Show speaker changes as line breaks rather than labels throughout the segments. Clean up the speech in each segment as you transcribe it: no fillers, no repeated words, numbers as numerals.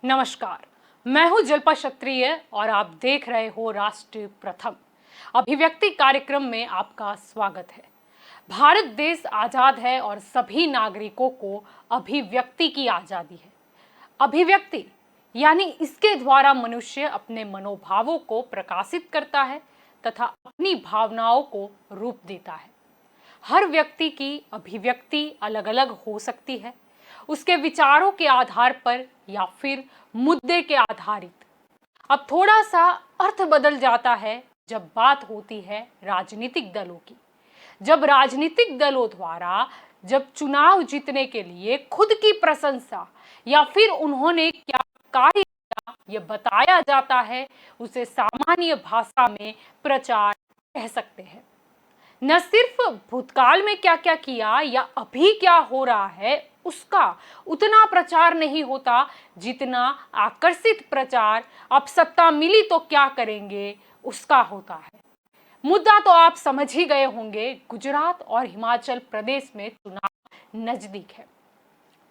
नमस्कार, मैं हूं जल्पा क्षत्रिय और आप देख रहे हो राष्ट्र प्रथम अभिव्यक्ति कार्यक्रम में आपका स्वागत है। भारत देश आजाद है और सभी नागरिकों को अभिव्यक्ति की आजादी है। अभिव्यक्ति यानी इसके द्वारा मनुष्य अपने मनोभावों को प्रकाशित करता है तथा अपनी भावनाओं को रूप देता है। हर व्यक्ति की अभिव्यक्ति अलग अलग हो सकती है, उसके विचारों के आधार पर या फिर मुद्दे के आधारित। अब थोड़ा सा अर्थ बदल जाता है जब बात होती है राजनीतिक दलों की। जब राजनीतिक दलों द्वारा जब चुनाव जीतने के लिए खुद की प्रशंसा या फिर उन्होंने क्या कार्य किया यह बताया जाता है, उसे सामान्य भाषा में प्रचार कह सकते हैं। न सिर्फ भूतकाल में क्या क्या किया या अभी क्या हो रहा है उसका उतना प्रचार नहीं होता जितना आकर्षित प्रचार अब सत्ता मिली तो क्या करेंगे उसका होता है। मुद्दा तो आप समझ ही गए होंगे, गुजरात और हिमाचल प्रदेश में चुनाव नजदीक है।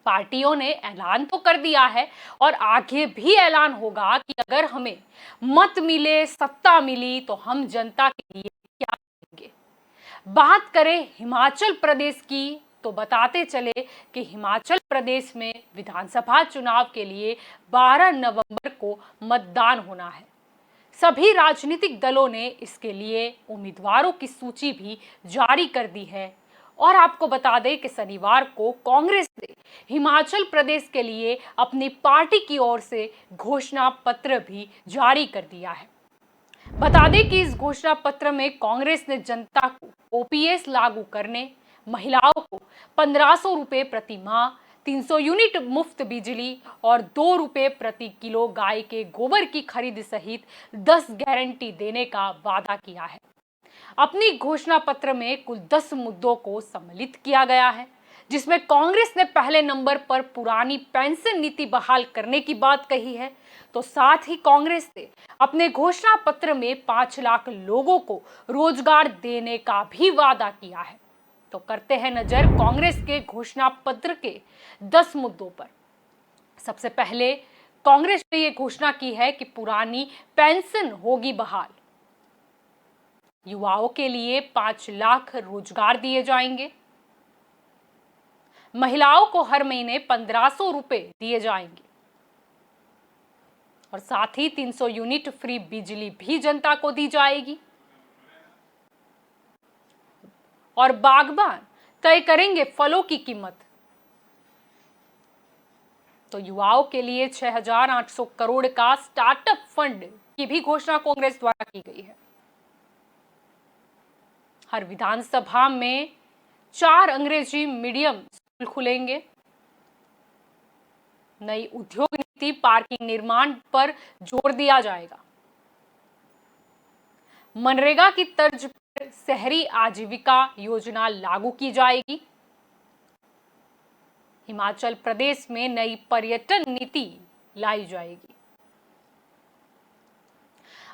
पार्टियों ने ऐलान तो कर दिया है और आगे भी ऐलान होगा कि अगर हमें मत मिले, सत्ता मिली तो हम जनता के लिए क्या करेंगे। बात करें हिमाचल प्रदेश की तो बताते चले कि हिमाचल प्रदेश में विधानसभा चुनाव के लिए 12 नवंबर को मतदान होना है। सभी राजनीतिक दलों ने इसके लिए उम्मीदवारों की सूची भी जारी कर दी है और आपको बता दें कि शनिवार को कांग्रेस ने हिमाचल प्रदेश के लिए अपनी पार्टी की ओर से घोषणा पत्र भी जारी कर दिया है। बता दें कि इस घोषणा पत्र में कांग्रेस ने जनता को ओपीएस लागू करने, महिलाओं को 1500 रुपए प्रति माह, 300 यूनिट मुफ्त बिजली और 2 रुपए प्रति किलो गाय के गोबर की खरीद सहित 10 गारंटी देने का वादा किया है। अपनी घोषणा पत्र में कुल 10 मुद्दों को सम्मिलित किया गया है, जिसमें कांग्रेस ने पहले नंबर पर पुरानी पेंशन नीति बहाल करने की बात कही है, तो साथ ही कांग्रेस ने अपने घोषणा पत्र में 5 लाख लोगों को रोजगार देने का भी वादा किया है। तो करते हैं नजर कांग्रेस के घोषणा पत्र के 10 मुद्दों पर। सबसे पहले कांग्रेस ने यह घोषणा की है कि पुरानी पेंशन होगी बहाल, युवाओं के लिए 5 लाख रोजगार दिए जाएंगे, महिलाओं को हर महीने 1500 रुपए दिए जाएंगे और साथ ही 300 यूनिट फ्री बिजली भी जनता को दी जाएगी और बागबान तय करेंगे फलों की कीमत। तो युवाओं के लिए 6800 करोड़ का स्टार्टअप फंड की भी घोषणा कांग्रेस द्वारा की गई है। हर विधानसभा में 4 अंग्रेजी मीडियम स्कूल खुलेंगे। नई उद्योग नीति, पार्किंग निर्माण पर जोर दिया जाएगा। मनरेगा की तर्ज पर शहरी आजीविका योजना लागू की जाएगी। हिमाचल प्रदेश में नई पर्यटन नीति लाई जाएगी।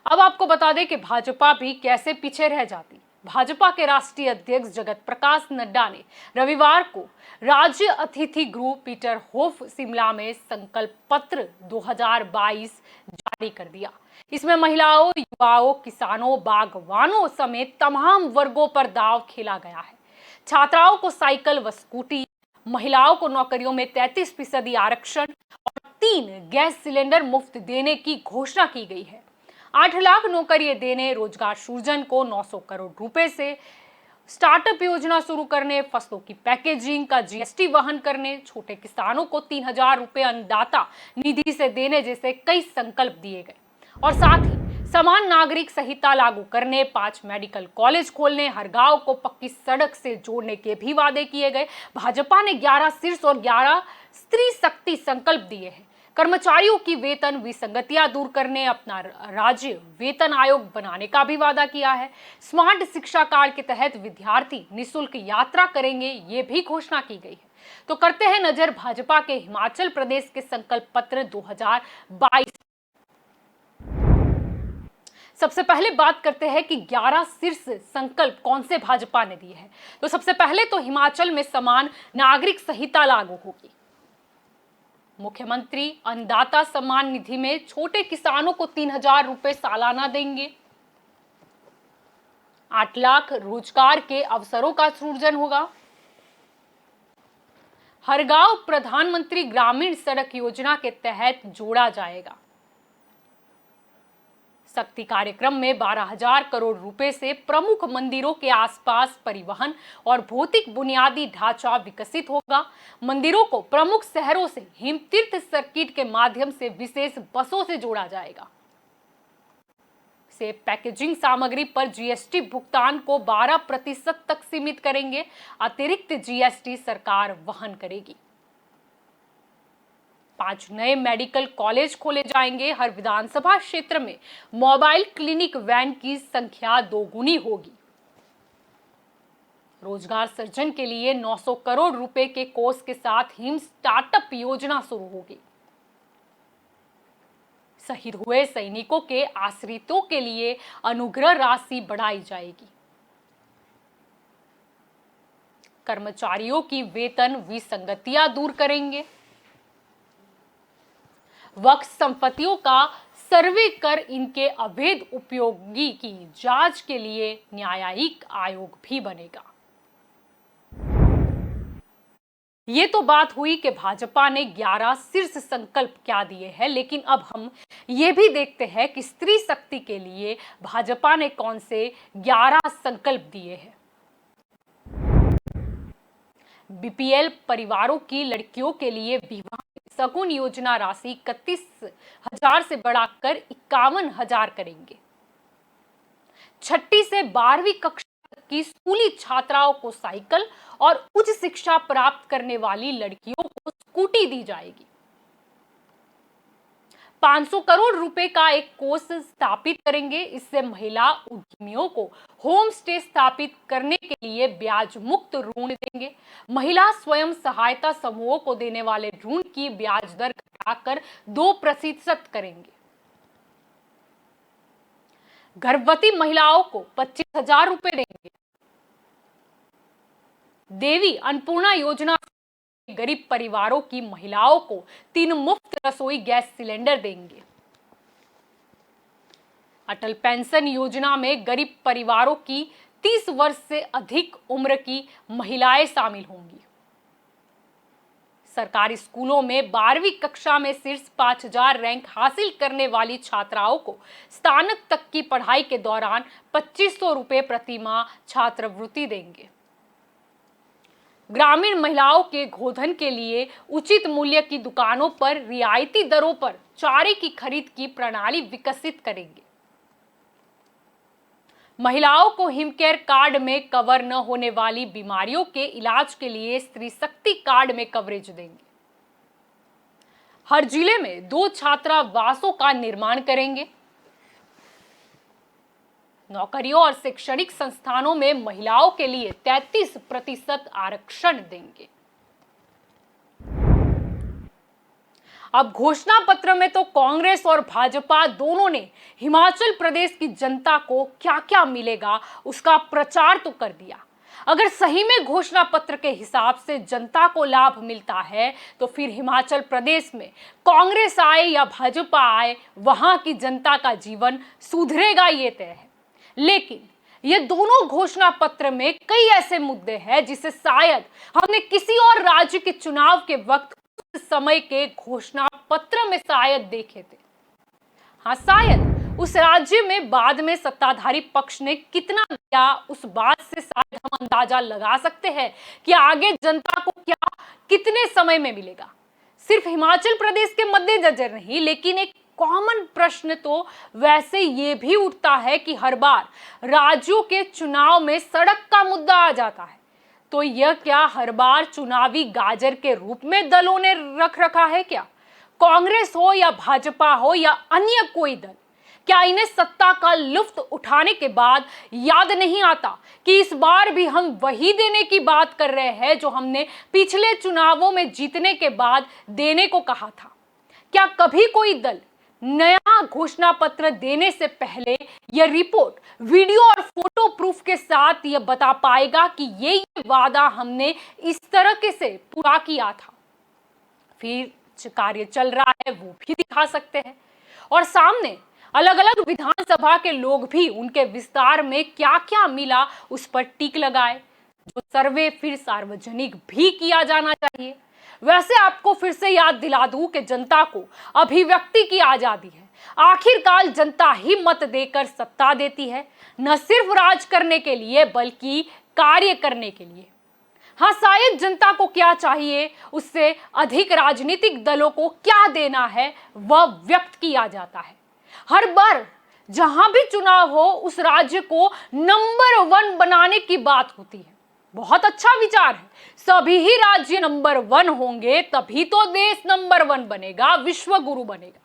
अब आपको बता दें कि भाजपा भी कैसे पीछे रह जाती। भाजपा के राष्ट्रीय अध्यक्ष जगत प्रकाश नड्डा ने रविवार को राज्य अतिथि गृह पीटर होफ शिमला में संकल्प पत्र 2022 जारी कर दिया। इसमें महिलाओं, युवाओं, किसानों, बागवानों समेत तमाम वर्गों पर दांव खेला गया है। छात्राओं को साइकिल व स्कूटी, महिलाओं को नौकरियों में 33% आरक्षण और 3 गैस सिलेंडर मुफ्त देने की घोषणा की गई है। 8 लाख नौकरियां देने, रोजगार सृजन को 900 करोड़ रुपए से स्टार्टअप योजना शुरू करने, फसलों की पैकेजिंग का जीएसटी वहन करने, छोटे किसानों को 3000 रुपए अन्नदाता निधि से देने जैसे कई संकल्प दिए गए और साथ ही समान नागरिक संहिता लागू करने, 5 मेडिकल कॉलेज खोलने, हर गांव को पक्की सड़क से जोड़ने के भी वादे किए गए। भाजपा ने 11 शीर्ष और 11 स्त्री शक्ति संकल्प दिए हैं। कर्मचारियों की वेतन विसंगतियां दूर करने, अपना राज्य वेतन आयोग बनाने का भी वादा किया है। स्मार्ट शिक्षा कार्ड के तहत विद्यार्थी निःशुल्क यात्रा करेंगे, ये भी घोषणा की गई है। तो करते हैं नजर भाजपा के हिमाचल प्रदेश के संकल्प पत्र 2022। सबसे पहले बात करते हैं कि 11 शीर्ष संकल्प कौन से भाजपा ने दिए हैं। तो सबसे पहले तो हिमाचल में समान नागरिक संहिता लागू होगी। मुख्यमंत्री अन्नदाता सम्मान निधि में छोटे किसानों को 3,000 रुपए सालाना देंगे। 8 लाख रोजगार के अवसरों का सृजन होगा। हर गांव प्रधानमंत्री ग्रामीण सड़क योजना के तहत जोड़ा जाएगा। शक्ति कार्यक्रम में 12,000 करोड़ रुपए से प्रमुख मंदिरों के आसपास परिवहन और भौतिक बुनियादी ढांचा विकसित होगा। मंदिरों को प्रमुख शहरों से हिमतीर्थ सर्किट के माध्यम से विशेष बसों से जोड़ा जाएगा। सेब पैकेजिंग सामग्री पर जीएसटी भुगतान को 12% तक सीमित करेंगे। अतिरिक्त जीएसटी सरकार वहन करेगी। 5 नए मेडिकल कॉलेज खोले जाएंगे। हर विधानसभा क्षेत्र में मोबाइल क्लिनिक वैन की संख्या दोगुनी होगी। रोजगार सृजन के लिए 900 करोड़ रुपए के कोष के साथ हिम स्टार्टअप योजना शुरू होगी। शहीद हुए सैनिकों के आश्रितों के लिए अनुग्रह राशि बढ़ाई जाएगी। कर्मचारियों की वेतन विसंगतियां दूर करेंगे। वक्फ संपत्तियों का सर्वे कर इनके अवैध उपयोगी की जांच के लिए न्यायिक आयोग भी बनेगा। ये तो बात हुई कि भाजपा ने 11 शीर्ष संकल्प क्या दिए हैं, लेकिन अब हम ये भी देखते हैं कि स्त्री शक्ति के लिए भाजपा ने कौन से 11 संकल्प दिए हैं। बीपीएल परिवारों की लड़कियों के लिए विवाह शगुन योजना राशि 31,000 से बढ़ाकर 51,000 करेंगे। 6ठी से 12वीं कक्षा की स्कूली छात्राओं को साइकिल और उच्च शिक्षा प्राप्त करने वाली लड़कियों को स्कूटी दी जाएगी। 500 करोड़ रुपए का एक कोष स्थापित करेंगे। इससे महिला उद्यमियों को होम स्टे स्थापित करने के लिए ब्याज मुक्त ऋण देंगे। महिला स्वयं सहायता समूहों को देने वाले ऋण की ब्याज दर घटाकर 2% करेंगे। गर्भवती महिलाओं को 25,000 रुपए देंगे। देवी अन्नपूर्णा योजना गरीब परिवारों की महिलाओं को 3 मुफ्त रसोई गैस सिलेंडर देंगे। अटल पेंशन योजना में गरीब परिवारों की 30 वर्ष से अधिक उम्र की महिलाएं शामिल होंगी। सरकारी स्कूलों में 12वीं कक्षा में शीर्ष 5,000 रैंक हासिल करने वाली छात्राओं को स्नातक तक की पढ़ाई के दौरान 2,500 रुपए प्रति माह छात्रवृत्ति देंगे। ग्रामीण महिलाओं के गोधन के लिए उचित मूल्य की दुकानों पर रियायती दरों पर चारे की खरीद की प्रणाली विकसित करेंगे। महिलाओं को हिमकेयर कार्ड में कवर न होने वाली बीमारियों के इलाज के लिए स्त्री शक्ति कार्ड में कवरेज देंगे। हर जिले में 2 छात्रावासों का निर्माण करेंगे। नौकरियों और शैक्षणिक संस्थानों में महिलाओं के लिए 33% आरक्षण देंगे। अब घोषणा पत्र में तो कांग्रेस और भाजपा दोनों ने हिमाचल प्रदेश की जनता को क्या क्या मिलेगा उसका प्रचार तो कर दिया। अगर सही में घोषणा पत्र के हिसाब से जनता को लाभ मिलता है तो फिर हिमाचल प्रदेश में कांग्रेस आए या भाजपा आए वहां की जनता का जीवन सुधरेगा, ये तय है। लेकिन ये दोनों घोषणा पत्र में कई ऐसे मुद्दे हैं जिसे शायद हमने किसी और राज्य के चुनाव के वक्त उस समय के घोषणा पत्र में शायद देखे थे। हाँ, शायद उस राज्य में बाद में सत्ताधारी पक्ष ने कितना दिया उस बात से शायद हम अंदाजा लगा सकते हैं कि आगे जनता को क्या कितने समय में मिलेगा। सिर्फ हिमाचल प्रदेश के मद्देनजर नहीं, लेकिन एक कॉमन प्रश्न तो वैसे ये भी उठता है कि हर बार राज्यों के चुनाव में सड़क का मुद्दा आ जाता है, तो यह क्या हर बार चुनावी गाजर के रूप में दलों ने रख रखा है क्या? कांग्रेस हो या भाजपा हो या अन्य कोई दल, क्या इन्हें सत्ता का लुत्फ उठाने के बाद याद नहीं आता कि इस बार भी हम वही देने की बात कर रहे हैं जो हमने पिछले चुनावों में जीतने के बाद देने को कहा था? क्या कभी कोई दल नया घोषणा पत्र देने से पहले यह रिपोर्ट वीडियो और फोटो प्रूफ के साथ यह बता पाएगा कि ये वादा हमने इस तरह से पूरा किया था? जांच कार्य चल रहा है वो भी दिखा सकते हैं, और सामने अलग अलग विधानसभा के लोग भी उनके विस्तार में क्या क्या मिला उस पर टिक लगाए। जो सर्वे फिर सार्वजनिक भी किया जाना चाहिए। वैसे आपको फिर से याद दिला दूं कि जनता को अभिव्यक्ति की आजादी है। आखिरकार जनता ही मत देकर सत्ता देती है, न सिर्फ राज करने के लिए बल्कि कार्य करने के लिए। हाँ, शायद जनता को क्या चाहिए उससे अधिक राजनीतिक दलों को क्या देना है वह व्यक्त किया जाता है। हर बार जहां भी चुनाव हो उस राज्य को नंबर 1 बनाने की बात होती है। बहुत अच्छा विचार है। सभी ही राज्य नंबर 1 होंगे तभी तो देश नंबर 1 बनेगा, विश्व गुरु बनेगा।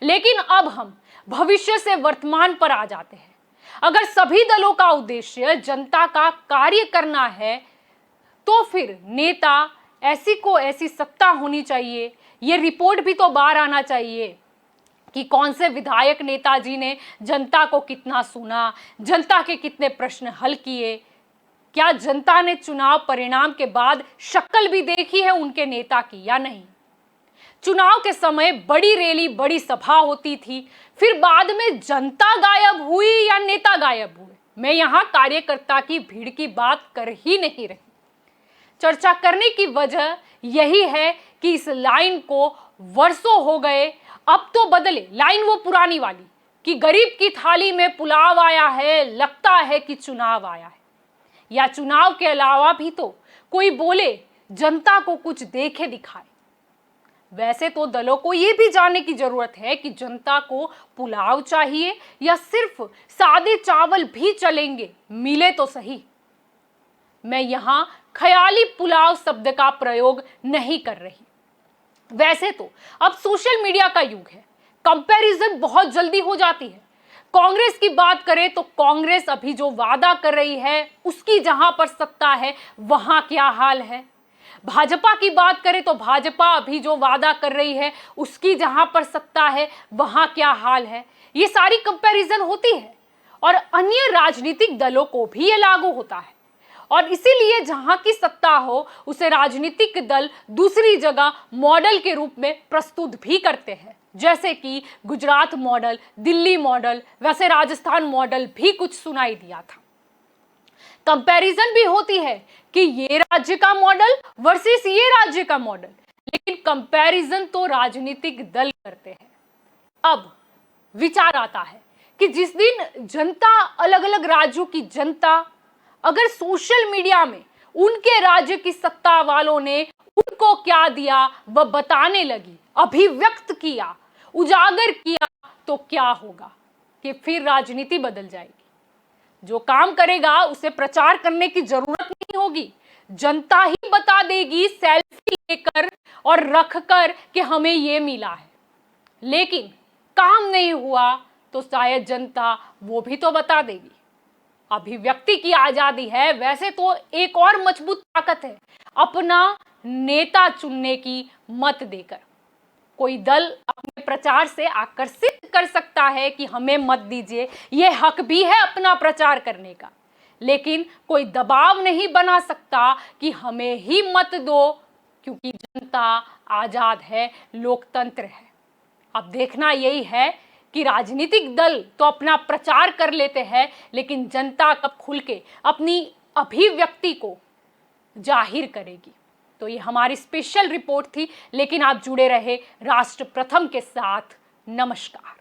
लेकिन अब हम भविष्य से वर्तमान पर आ जाते हैं। अगर सभी दलों का उद्देश्य जनता का कार्य करना है तो फिर नेता ऐसी को ऐसी सत्ता होनी चाहिए। ये रिपोर्ट भी तो बाहर आना चाहिए कि कौन से विधायक नेताजी ने जनता को कितना सुना, जनता के कितने प्रश्न हल किए, क्या जनता ने चुनाव परिणाम के बाद शक्ल भी देखी है उनके नेता की या नहीं। चुनाव के समय बड़ी रैली, बड़ी सभा होती थी, फिर बाद में जनता गायब हुई या नेता गायब हुए। मैं यहाँ कार्यकर्ता की भीड़ की बात कर ही नहीं रही। चर्चा करने की वजह यही है कि इस लाइन को वर्षों हो गए, अब तो बदले लाइन वो पुरानी वाली कि गरीब की थाली में पुलाव आया है, लगता है कि चुनाव आया है। या चुनाव के अलावा भी तो कोई बोले जनता को कुछ देखे दिखाए। वैसे तो दलों को यह भी जानने की जरूरत है कि जनता को पुलाव चाहिए या सिर्फ सादे चावल भी चलेंगे, मिले तो सही। मैं यहां ख्याली पुलाव शब्द का प्रयोग नहीं कर रही। वैसे तो अब सोशल मीडिया का युग है, कंपैरिजन बहुत जल्दी हो जाती है। कांग्रेस की बात करें तो कांग्रेस अभी जो वादा कर रही है उसकी जहां पर सत्ता है वहां क्या हाल है। भाजपा की बात करें तो भाजपा अभी जो वादा कर रही है उसकी जहां पर सत्ता है वहां क्या हाल है। ये सारी कंपैरिजन होती है और अन्य राजनीतिक दलों को भी ये लागू होता है। और इसीलिए जहां की सत्ता हो उसे राजनीतिक दल दूसरी जगह मॉडल के रूप में प्रस्तुत भी करते हैं, जैसे कि गुजरात मॉडल, दिल्ली मॉडल, वैसे राजस्थान मॉडल भी कुछ सुनाई दिया था। कंपैरिजन भी होती है कि ये राज्य का मॉडल वर्सेस ये राज्य का मॉडल, लेकिन कंपैरिजन तो राजनीतिक दल करते हैं। अब विचार आता है कि जिस दिन जनता, अलग अलग राज्यों की जनता अगर सोशल मीडिया में उनके राज्य की सत्ता वालों ने उनको क्या दिया वह बताने लगी, अभिव्यक्त किया, उजागर किया, तो क्या होगा कि फिर राजनीति बदल जाएगी। जो काम करेगा उसे प्रचार करने की जरूरत नहीं होगी, जनता ही बता देगी सेल्फी लेकर और रखकर कि हमें ये मिला है। लेकिन काम नहीं हुआ तो शायद जनता वो भी तो बता देगी। अभिव्यक्ति की आजादी है, वैसे तो एक और मजबूत ताकत है अपना नेता चुनने की मत देकर। कोई दल अपने प्रचार से आकर्षित कर सकता है कि हमें मत दीजिए, यह हक भी है अपना प्रचार करने का, लेकिन कोई दबाव नहीं बना सकता कि हमें ही मत दो, क्योंकि जनता आजाद है, लोकतंत्र है। अब देखना यही है कि राजनीतिक दल तो अपना प्रचार कर लेते हैं, लेकिन जनता कब खुल के अपनी अभिव्यक्ति को जाहिर करेगी। तो ये हमारी स्पेशल रिपोर्ट थी, लेकिन आप जुड़े रहे राष्ट्र प्रथम के साथ। नमस्कार।